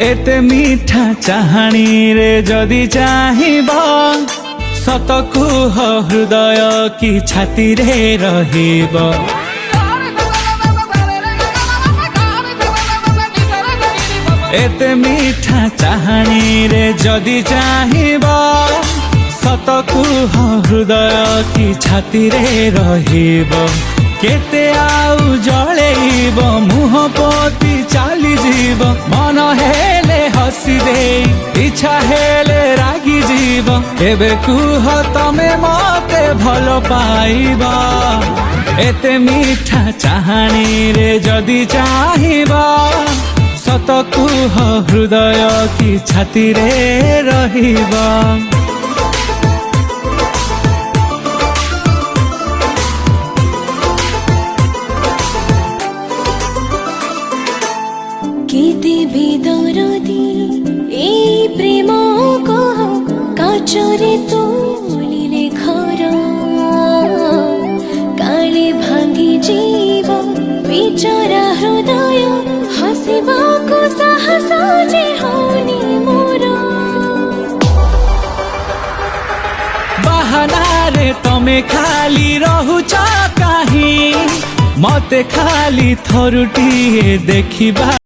एते मीठा चाहाणी रे जदि चाहिब सत कुह हृदय कि छाती रे रहिब। एते मीठा चाहाणी रे जदि चाहिब सत कुह हृदय कि छाती रे रहिब। केते आउ जळेइब मुह पोती चाली जीव मन हेले हसी दे इच्छा हेले रागी जीव। एबे कुह तमे मते भल पाइब एते मीठा चाहाणी रे जदि चाहिब सत कुह हृदय कि छाती रे रहिब। केते बेदरदी ए प्रेम कह काचरे तोलिले घर काले भांगी जीव बिचरा हृदय हसिबाको साहस जे होनी मोर। बहाना रे तमे खाली रहुच काहीं मते खाली थरुटिए देखिबा।